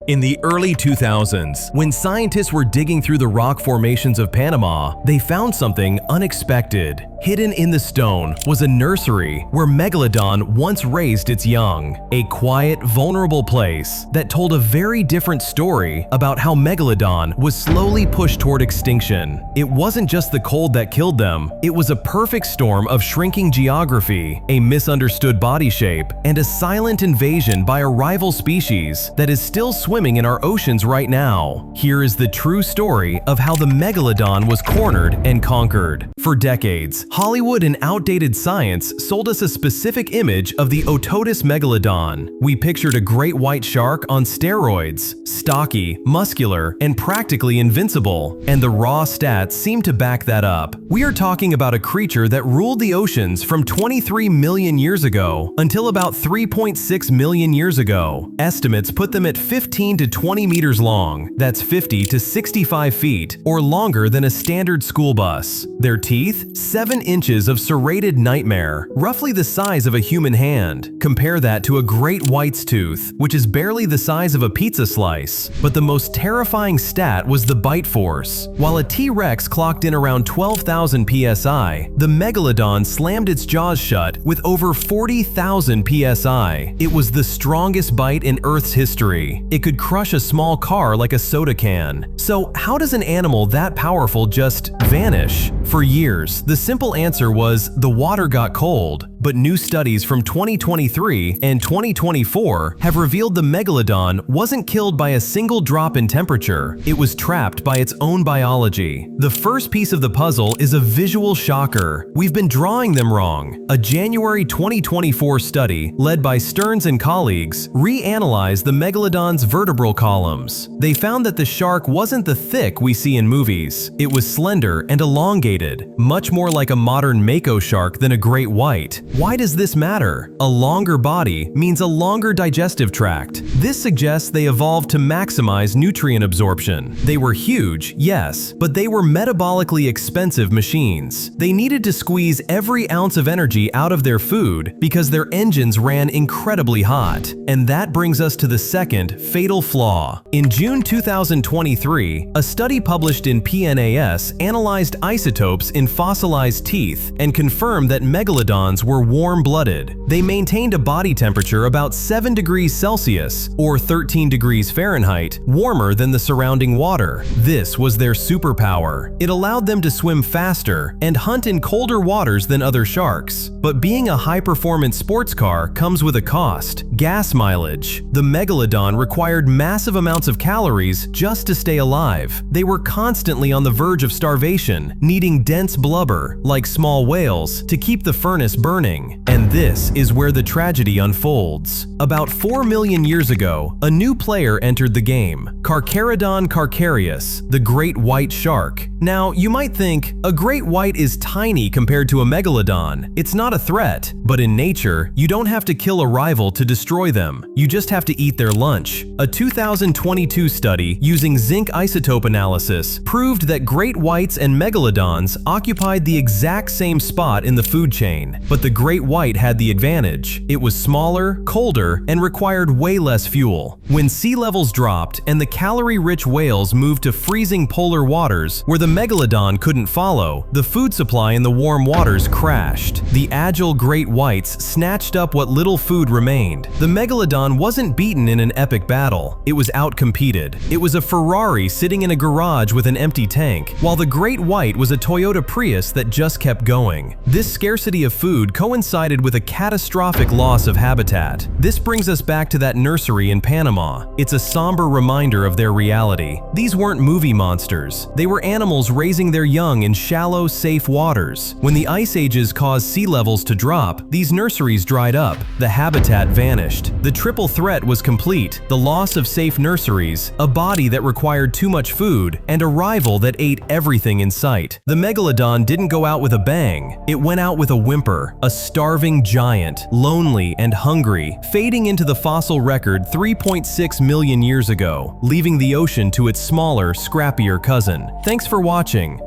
In the early 2000s, when scientists were digging through the rock formations of Panama, they found something unexpected. Hidden in the stone was a nursery where Megalodon once raised its young, a quiet, vulnerable place that told a very different story about how Megalodon was slowly pushed toward extinction. It wasn't just the cold that killed them, it was a perfect storm of shrinking geography, a misunderstood body shape, and a silent invasion by a rival species that is still swimming in our oceans right now. Here is the true story of how the Megalodon was cornered and conquered. For decades, Hollywood and outdated science sold us a specific image of the otodus Megalodon. We pictured a great white shark on steroids, stocky, muscular, and practically invincible, and the raw stats seem to back that up. We are talking about a creature that ruled the oceans from 23 million years ago until about 3.6 million years ago. Estimates put them at 15 to 20 meters long, that's 50 to 65 feet, or longer than a standard school bus. Their teeth, 7 inches of serrated nightmare, roughly the size of a human hand. Compare that to a great white's tooth, which is barely the size of a pizza slice. But the most terrifying stat was the bite force. While a T-Rex clocked in around 12,000 psi, the Megalodon slammed its jaws shut with over 40,000 psi. It was the strongest bite in Earth's history. It could crush a small car like a soda can. So how does an animal that powerful just vanish? For years, the simple answer was the water got cold, but new studies from 2023 and 2024 have revealed the Megalodon wasn't killed by a single drop in temperature, it was trapped by its own biology. The first piece of the puzzle is a visual shocker. We've been drawing them wrong. A January 2024 study, led by Stearns and colleagues, reanalyzed the Megalodon's vertebral columns. They found that the shark wasn't the thick we see in movies. It was slender and elongated, much more like a modern mako shark than a great white. Why does this matter? A longer body means a longer digestive tract. This suggests they evolved to maximize nutrient absorption. They were huge, yes, but they were metabolically expensive machines. They needed to squeeze every ounce of energy out of their food because their engines ran incredibly hot. And that brings us to the second fatal flaw. In June 2023, a study published in PNAS analyzed isotopes in fossilized teeth and confirmed that Megalodons were warm-blooded. They maintained a body temperature about 7 degrees Celsius, or 13 degrees Fahrenheit, warmer than the surrounding water. This was their superpower. It allowed them to swim faster and hunt in colder waters than other sharks. But being a high-performance sports car comes with a cost: gas mileage. The Megalodon required massive amounts of calories just to stay alive. They were constantly on the verge of starvation, needing dense blubber, like small whales, to keep the furnace burning. And this is where the tragedy unfolds. About 4 million years ago, a new player entered the game: Carcharodon carcharias, the great white shark. Now, you might think, a great white is tiny compared to a Megalodon. It's not a threat. But in nature, you don't have to kill a rival to destroy them. You just have to eat their lunch. A 2022 study using zinc isotope analysis proved that great whites and Megalodons occupied the exact same spot in the food chain. But the great white had the advantage. It was smaller, colder, and required way less fuel. When sea levels dropped and the calorie-rich whales moved to freezing polar waters where the Megalodon couldn't follow, the food supply in the warm waters crashed. The agile great whites snatched up what little food remained. The Megalodon wasn't beaten in an epic battle. It was outcompeted. It was a Ferrari sitting in a garage with an empty tank, while the great white was a Toyota Prius that just kept going. This scarcity of food coincided with a catastrophic loss of habitat. This brings us back to that nursery in Panama. It's a somber reminder of their reality. These weren't movie monsters. They were animals raising their young in shallow, safe waters. When the ice ages caused sea levels to drop, these nurseries dried up. The habitat vanished. The triple threat was complete: the loss of safe nurseries, a body that required too much food, and a rival that ate everything in sight. The Megalodon didn't go out with a bang. It went out with a whimper, a starving giant, lonely and hungry, fading into the fossil record 3.6 million years ago, leaving the ocean to its smaller, scrappier cousin. Thanks for watching.